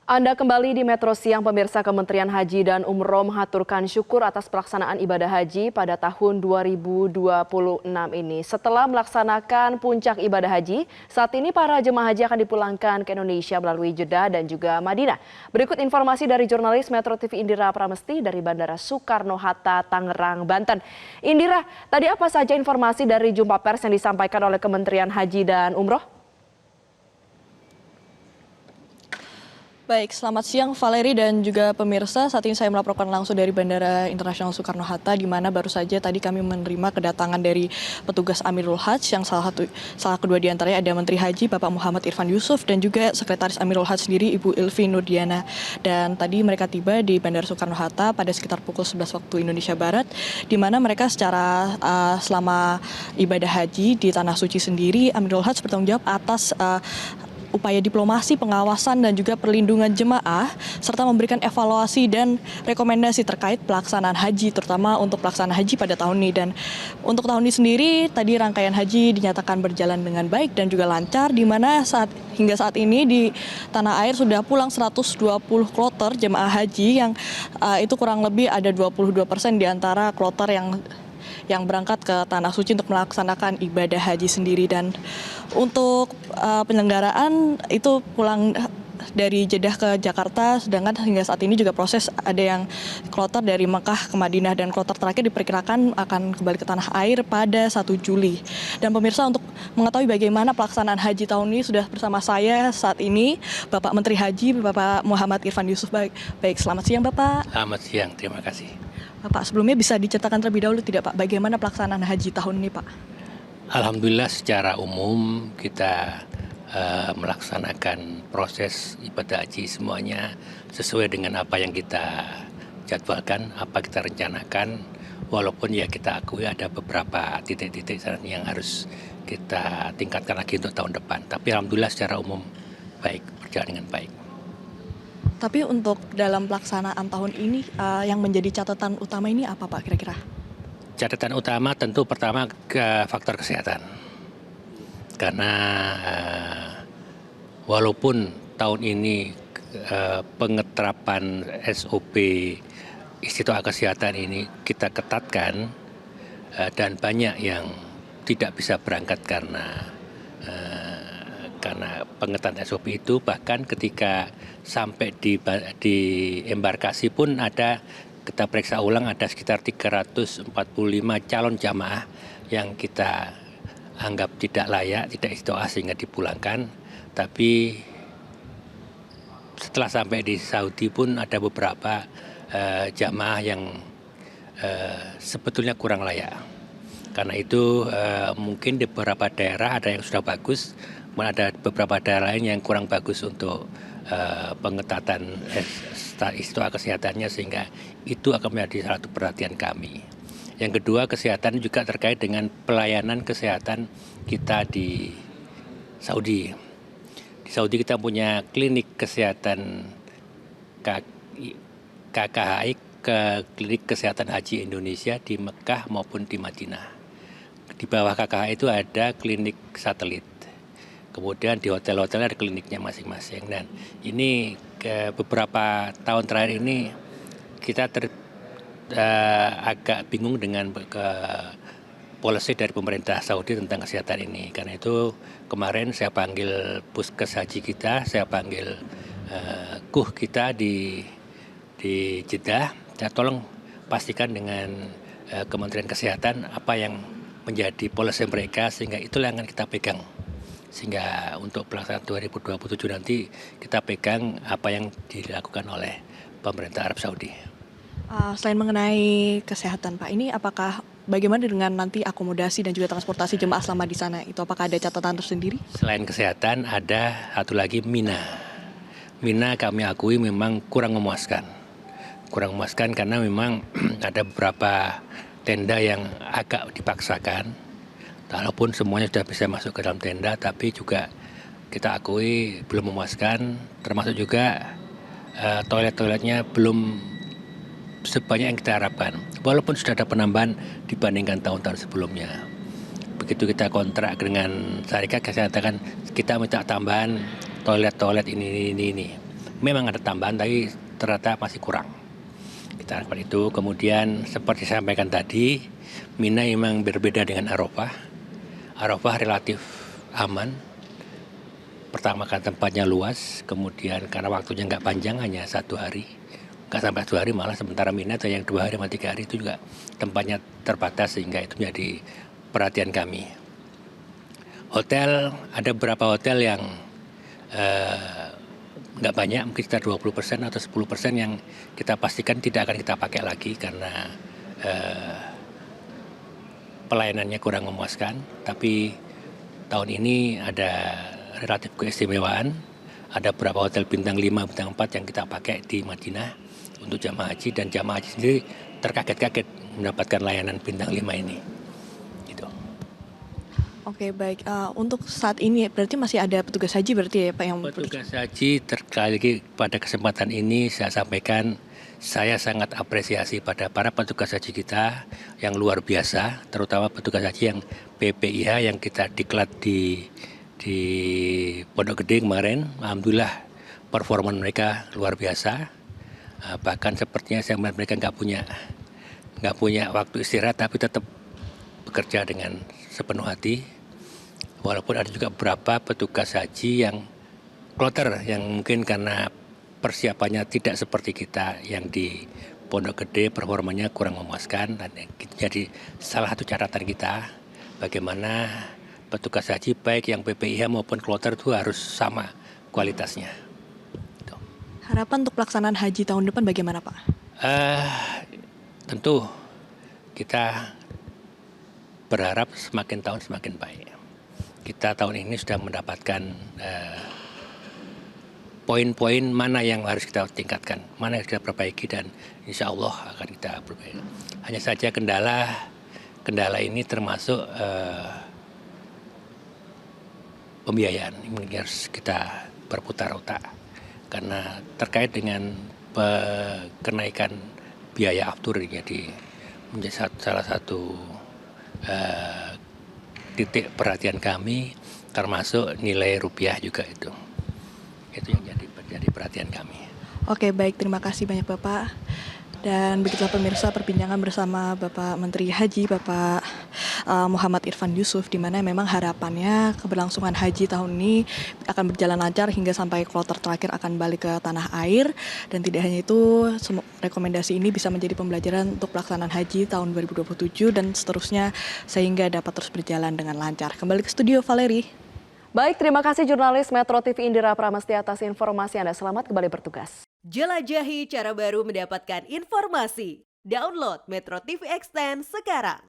Anda kembali di Metro Siang, pemirsa. Kementerian Haji dan Umroh mengaturkan syukur atas pelaksanaan ibadah haji pada tahun 2026 ini. Setelah melaksanakan puncak ibadah haji, saat ini para jemaah haji akan dipulangkan ke Indonesia melalui Jeddah dan juga Madinah. Berikut informasi dari jurnalis Metro TV Indira Pramesti dari Bandara Soekarno-Hatta, Tangerang, Banten. Indira, tadi apa saja informasi dari jumpa pers yang disampaikan oleh Kementerian Haji dan Umroh? Baik, selamat siang Valeri dan juga pemirsa. Saat ini saya melaporkan langsung dari Bandara Internasional Soekarno-Hatta, di mana baru saja tadi kami menerima kedatangan dari petugas Amirul Hajj, yang salah kedua diantaranya ada Menteri Haji Bapak Muhammad Irfan Yusuf dan juga Sekretaris Amirul Hajj sendiri Ibu Ilvi Nurdiana. Dan tadi mereka tiba di Bandara Soekarno-Hatta pada sekitar pukul 11 waktu Indonesia Barat, di mana mereka secara selama ibadah haji di Tanah Suci sendiri, Amirul Hajj bertanggung jawab atas upaya diplomasi, pengawasan, dan juga perlindungan jemaah, serta memberikan evaluasi dan rekomendasi terkait pelaksanaan haji, terutama untuk pelaksanaan haji pada tahun ini. Dan untuk tahun ini sendiri, tadi rangkaian haji dinyatakan berjalan dengan baik dan juga lancar, di mana hingga saat ini di tanah air sudah pulang 120 kloter jemaah haji, yang itu kurang lebih ada 22% di antara kloter yang berangkat ke Tanah Suci untuk melaksanakan ibadah haji sendiri. Dan untuk penyelenggaraan itu pulang dari Jeddah ke Jakarta, sedangkan hingga saat ini juga proses ada yang kloter dari Mekah ke Madinah, dan kloter terakhir diperkirakan akan kembali ke tanah air pada 1 Juli. Dan pemirsa, untuk mengetahui bagaimana pelaksanaan haji tahun ini sudah bersama saya saat ini Bapak Menteri Haji Bapak Muhammad Irfan Yusuf. Baik, selamat siang Bapak. Selamat siang, terima kasih. Bapak, sebelumnya bisa diceritakan terlebih dahulu tidak Pak, bagaimana pelaksanaan haji tahun ini Pak? Alhamdulillah secara umum kita melaksanakan proses ibadah haji semuanya sesuai dengan apa yang kita jadwalkan, apa kita rencanakan, walaupun ya kita akui ada beberapa titik-titik yang harus kita tingkatkan lagi untuk tahun depan. Tapi alhamdulillah secara umum baik, berjalan dengan baik. Tapi untuk dalam pelaksanaan tahun ini yang menjadi catatan utama ini apa Pak kira-kira? Catatan utama tentu pertama ke faktor kesehatan. Karena walaupun tahun ini pengeterapan SOP Istiqtoah Kesehatan ini kita ketatkan dan banyak yang tidak bisa berangkat karena pengetatan SOP itu, bahkan ketika sampai di embarkasi pun ada, kita periksa ulang ada sekitar 345 calon jamaah yang kita anggap tidak layak, tidak istiqtoah sehingga dipulangkan. Tapi setelah sampai di Saudi pun ada beberapa jamaah yang sebetulnya kurang layak. Karena itu mungkin di beberapa daerah ada yang sudah bagus, ada beberapa daerah lain yang kurang bagus untuk pengetatan istiqtoah kesehatannya, sehingga itu akan menjadi satu perhatian kami. Yang kedua, kesehatan juga terkait dengan pelayanan kesehatan kita di Saudi. Di Saudi kita punya klinik kesehatan KKHI, Klinik Kesehatan Haji Indonesia di Mekah maupun di Madinah. Di bawah KKHI itu ada klinik satelit. Kemudian di hotel-hotel ada kliniknya masing-masing. Dan ini beberapa tahun terakhir ini kita agak bingung dengan policy dari pemerintah Saudi tentang kesehatan ini. Karena itu kemarin saya panggil puskes haji kita, saya panggil KUH kita di Jeddah. Saya tolong pastikan dengan Kementerian Kesehatan apa yang menjadi policy mereka, sehingga itulah yang akan kita pegang. Sehingga untuk pelaksanaan 2027 nanti kita pegang apa yang dilakukan oleh pemerintah Arab Saudi. Selain mengenai kesehatan Pak, ini apakah bagaimana dengan nanti akomodasi dan juga transportasi jemaah selama di sana? Itu apakah ada catatan tersendiri? Selain kesehatan ada satu lagi Mina. Mina kami akui memang kurang memuaskan. Kurang memuaskan karena memang ada beberapa tenda yang agak dipaksakan. Walaupun semuanya sudah bisa masuk ke dalam tenda, tapi juga kita akui belum memuaskan, termasuk juga toilet-toiletnya belum sebanyak yang kita harapkan. Walaupun sudah ada penambahan dibandingkan tahun-tahun sebelumnya. Begitu kita kontrak dengan syarikat, saya katakan kita minta tambahan toilet ini. memang ada tambahan tapi ternyata masih kurang. Kita harapkan itu. Kemudian seperti saya sampaikan tadi, Mina memang berbeda dengan Arafah. Arafah relatif aman. Pertama kan tempatnya luas, kemudian karena waktunya nggak panjang, hanya 1 hari. Nggak sampai 1 hari, malah sementara Mina atau yang 2 hari atau 3 hari itu juga tempatnya terbatas, sehingga itu menjadi perhatian kami. Hotel, ada beberapa hotel yang nggak banyak, mungkin sekitar 20% atau 10% yang kita pastikan tidak akan kita pakai lagi karena pelayanannya kurang memuaskan. Tapi tahun ini ada relatif keistimewaan, ada beberapa hotel bintang 5, bintang 4 yang kita pakai di Madinah untuk jamaah haji, dan jamaah haji sendiri terkaget-kaget mendapatkan layanan bintang 5 ini. Gitu. Oke, baik. Untuk saat ini berarti masih ada petugas haji berarti ya Pak yang Petugas haji sekali lagi pada kesempatan ini saya sampaikan, saya sangat apresiasi pada para petugas haji kita yang luar biasa, terutama petugas haji yang PPIH yang kita diklat di Pondok Gede kemarin. Alhamdulillah performa mereka luar biasa. Bahkan sepertinya saya melihat mereka nggak punya waktu istirahat, tapi tetap bekerja dengan sepenuh hati. Walaupun ada juga beberapa petugas haji yang kloter, yang mungkin karena persiapannya tidak seperti kita yang di Pondok Gede, performanya kurang memuaskan, dan jadi salah satu catatan kita bagaimana petugas haji baik yang PPIH maupun kloter itu harus sama kualitasnya. Gitu. harapan untuk pelaksanaan haji tahun depan bagaimana Pak? Tentu kita berharap semakin tahun semakin baik. Kita tahun ini sudah mendapatkan poin-poin mana yang harus kita tingkatkan, mana yang harus kita perbaiki, dan insya Allah akan kita perbaiki. Hanya saja kendala ini termasuk pembiayaan. Ini harus kita berputar otak karena terkait dengan kenaikan biaya aftur jadi menjadi salah satu titik perhatian kami, termasuk nilai rupiah juga itu yang jadi perhatian kami. Oke, baik, terima kasih banyak Bapak. Dan begitulah pemirsa perbincangan bersama Bapak Menteri Haji, Bapak Muhammad Irfan Yusuf, di mana memang harapannya keberlangsungan haji tahun ini akan berjalan lancar hingga sampai kloter terakhir akan balik ke tanah air. Dan tidak hanya itu, rekomendasi ini bisa menjadi pembelajaran untuk pelaksanaan haji tahun 2027 dan seterusnya sehingga dapat terus berjalan dengan lancar. Kembali ke studio, Valeri. Baik, terima kasih jurnalis Metro TV Indira Pramesti atas informasi Anda. Selamat kembali bertugas. Jelajahi cara baru mendapatkan informasi. Download Metro TV Extend sekarang.